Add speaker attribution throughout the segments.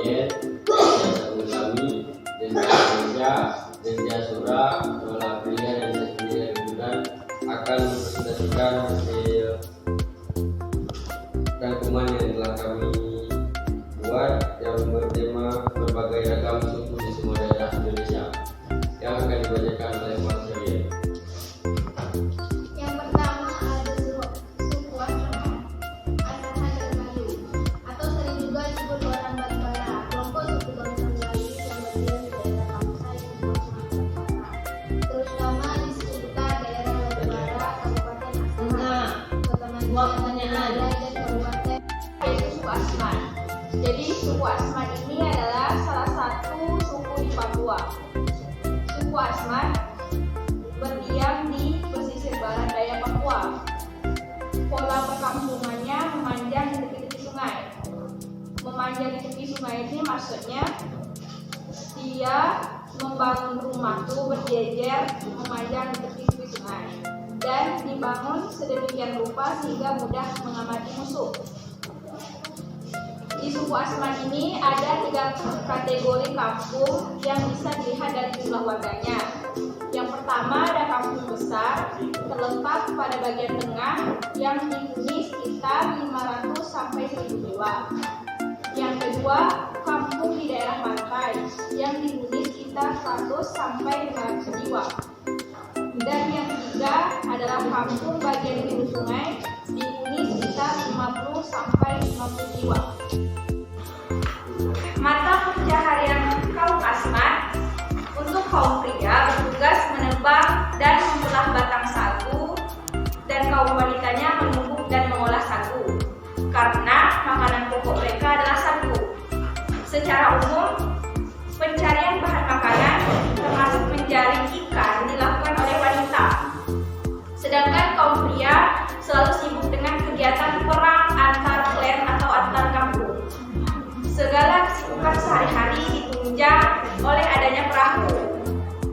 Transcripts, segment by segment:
Speaker 1: Monyet, Denja Kami, Denja Denja, Denja Sura, Nola Pria, dan Denja Bulan akan mempresentasikan hasil rangkuman yang telah kami buat yang bertema berbagai ragam suku di semua daerah Indonesia yang akan dibacakan oleh Mas Surya.
Speaker 2: Yang pertama ada suku Asmat, Asahan dan Melayu, atau sering juga disebut orang Batubara, kelompok suku bangsa Melayu yang berdiri di daerah Kampsai, Sumatera Utara, terutama di sekitar daerah Batubara, Kabupaten Asahan, Kota Madiun, dan Kabupaten, yaitu suku Asmat. Jadi suku Asmat ini adalah salah satu suku di Papua. Suku Asmat berdiam di pesisir barat daya Papua. Pola perkampungannya memanjang di tepi-tepi sungai. Memanjang di tepi sungai ini maksudnya dia membangun rumah itu berjejer memanjang di tepi-tepi sungai dan dibangun sedemikian rupa sehingga mudah mengamati musuh. Di suku Asmat ini ada 3 kategori kampung yang bisa dilihat dari jumlah warganya. Yang pertama ada kampung besar terletak pada bagian tengah yang dihuni sekitar 500 sampai 1000 jiwa. Yang kedua kampung di daerah pantai yang dihuni sekitar 100 sampai 500 jiwa. Dan yang ketiga adalah kampung bagian hulu sungai dihuni sekitar 50 sampai 50 jiwa. Mata pencaharian kaum Asmat untuk kaum pria bertugas menebang dan membelah batang sagu dan kaum wanitanya menumbuk dan mengolah sagu karena makanan pokok mereka adalah sagu. Secara umum, pencarian bahan makanan termasuk menjaring ikan dilakukan oleh wanita. Sedangkan kaum pria selalu sibuk dengan kegiatan perang antar klan atau antar kampung. Segala kesibukan sehari-hari ditunjang oleh adanya perahu.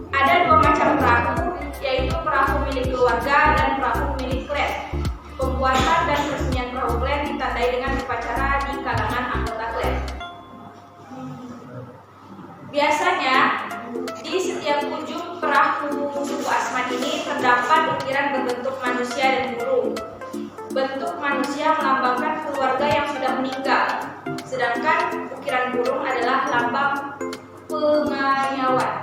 Speaker 2: Ada 2 macam perahu, yaitu perahu milik keluarga dan perahu milik klan. Pembuatan dan peresmian perahu klan ditandai dengan upacara di kalangan anggota klan. Biasanya di setiap ujung perahu suku Asmat ini terdapat ukiran berbentuk manusia dan burung. Bentuk manusia melambangkan keluarga yang sudah meninggal, sedangkan ukiran burung adalah lambang pengayaan.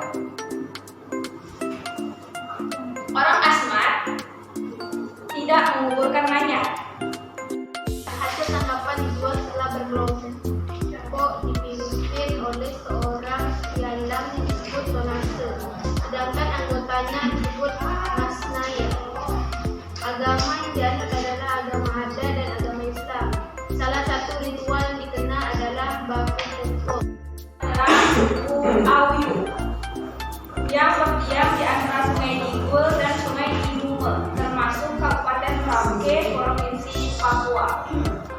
Speaker 2: Orang Asmat tidak menguburkan mayat. Hasil tangkapan dibuat setelah berkelompok dipimpin oleh seorang gelandang yang disebut Sonase, sedangkan anggotanya disebut Masnaya. Agama yang dianut adalah agama Adat dan agama Islam. Salah satu ritual yang dikenal adalah Baku Kumpul. Adalah suku Awiu yang berdiam di antara Sungai Digul dan Sungai Inume, termasuk Kabupaten Merauke, Provinsi Papua.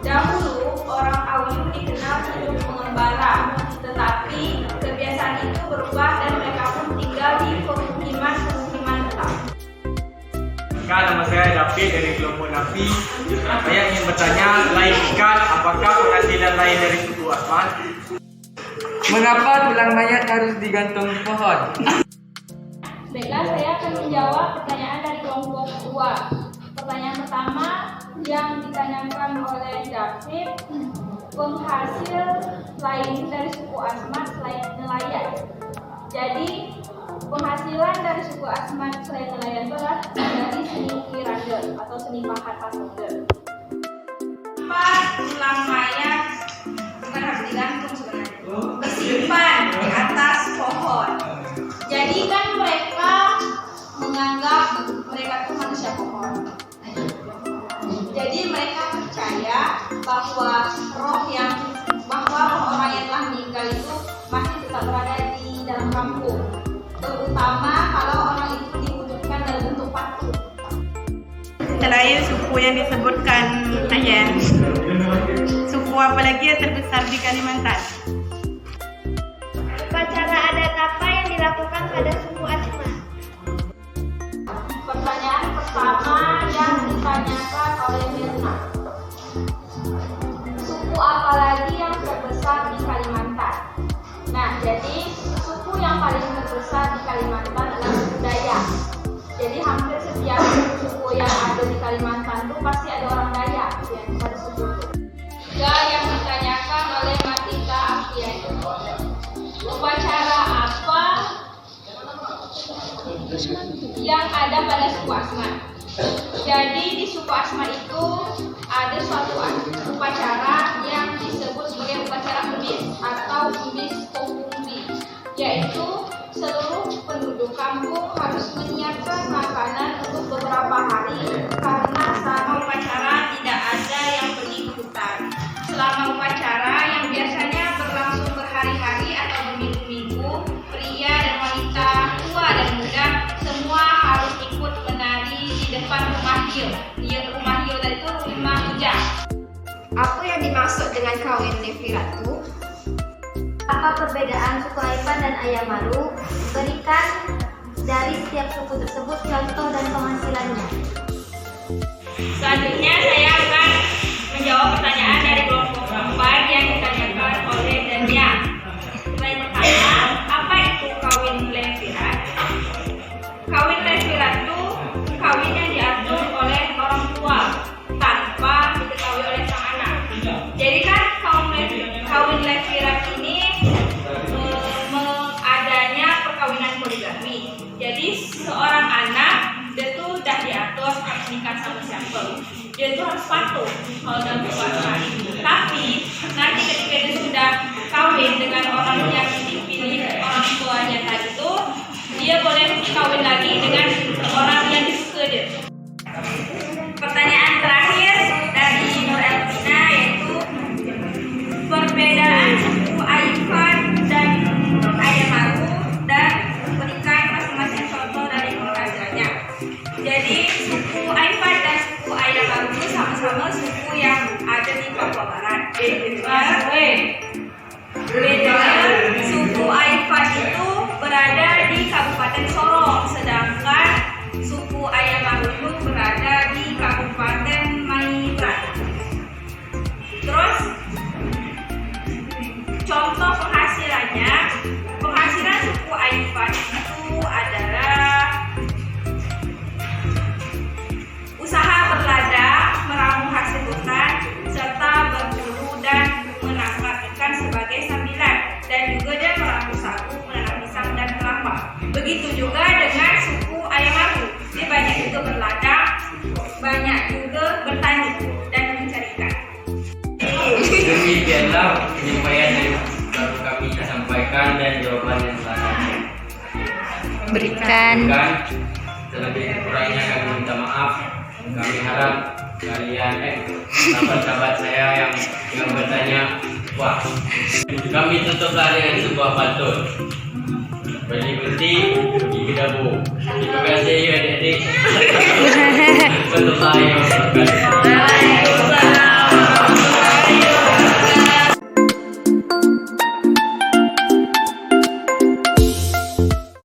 Speaker 2: Dahulu orang Awiu dikenal hidup mengembara, tetapi kebiasaan itu berubah dan mereka pun tinggal di pemukiman tetap.
Speaker 3: Nama saya David dari kelompok Nafi. Saya ingin bertanya, selain ikan, apakah penghasilan lain dari suku Asmat? Mengapa tulang mayat harus digantung di pohon?
Speaker 2: Baiklah, saya akan menjawab pertanyaan dari kelompok 2. Pertanyaan pertama yang ditanyakan oleh David, penghasil lain dari suku Asmat selain nelayan. Jadi penghasilan dari suku Asmat selain nelayan itu adalah dari seni ukirande atau seni pahat pasonder. Tulang mayat bukan harus digantung sebenarnya, bersimpan di atas pohon. Jadi kan mereka menganggap mereka itu manusia pohon. Jadi mereka percaya bahwa roh orang yang telah meninggal itu masih tetap berada di dalam kampung. Terutama kalau orang itu diwujudkan dalam bentuk patung.
Speaker 4: Selain suku yang disebutkan ayah, suku apa lagi yang terbesar di Kalimantan?
Speaker 2: Upacara adat apa yang dilakukan pada suku Asmat? Pertanyaan pertama yang ditanyakan oleh Mirna, suku apa lagi yang terbesar di Kalimantan? Jadi suku yang paling terbesar di Kalimantan adalah suku Dayak. Jadi hampir setiap suku yang ada di Kalimantan itu pasti ada orang Dayak yang pada suku itu. Juga yang ditanyakan oleh Matika Afian, upacara apa yang ada pada suku Asmat? Jadi di suku Asmat itu ada suatu upacara yang disebut sebagai upacara Umis atau Umis Kokumbi, yaitu seluruh penduduk kampung harus menyiapkan makanan untuk beberapa hari karena selama upacara tidak ada yang pergi ke hutan. Selama upacara yang biasanya berlangsung berhari-hari atau berminggu-minggu, pria dan wanita, tua dan muda, semua harus ikut menari di depan rumah hiu. Rumah hiu tadi itu rumah ujang.
Speaker 5: Apa yang dimaksud dengan kawin Levi Ratu?
Speaker 2: Apa perbedaan suku Aipan dan Ayamaru? Berikan dari setiap suku tersebut contoh dan penghasilannya.
Speaker 4: Selanjutnya saya akan menjawab pertanyaan dari kelompok 4 yang ditanyakan oleh Dania. Pertanyaan pertama, apa itu kawin levirat? Kawin levirat itu kawin yang diatur oleh orang tua tanpa diketahui oleh sang anak. Jadi kan kawin levirat ini adanya perkawinan poligami. Jadi seorang anak dia tuh udah diatur harus nikah sama siapa, dia tuh harus patuh kalau dalam kekuasaan. Tapi nanti ketika dia sudah kawin dengan orang yang dipilih orang tuanya tadi tuh, dia boleh kawin lagi dengan orang yang disuka dia. Pertanyaan terakhir dari Nur Elvina yaitu perbedaan suku Aipan dan Ayamaru dan berikan masing-masing contoh dari penghasilannya. Jadi suku Aipan dan suku Ayamaru itu sama-sama suku yang ada di Papua Barat. Bedanya suku Aipan itu berada di Kabupaten Sorong, sedangkan suku Ayamaru itu berada di Kabupaten Maibrat. Terus contoh penghasilannya, penghasilan suku Aipan itu adalah usaha berladang, meramu hasil hutan, serta berburu dan menangkap ikan sebagai sambilan, dan juga dia meramu sagu, menanam pisang dan kelapa. Begitu juga dengan suku Ayamaru, dia banyak juga berladang, banyak juga bertani dan mencari ikan.
Speaker 1: Demikianlah penyampaian yang baru kami sampaikan dan jawaban yang selanjutnya.
Speaker 5: Berikan
Speaker 1: Terlebih kurangnya kami minta maaf. Kami harap kalian sahabat-sahabat saya yang bertanya, wah, kami tutuplah dengan sebuah pantun. Berhenti di Kedabu. Terima kasih adik-adik. Betul saya.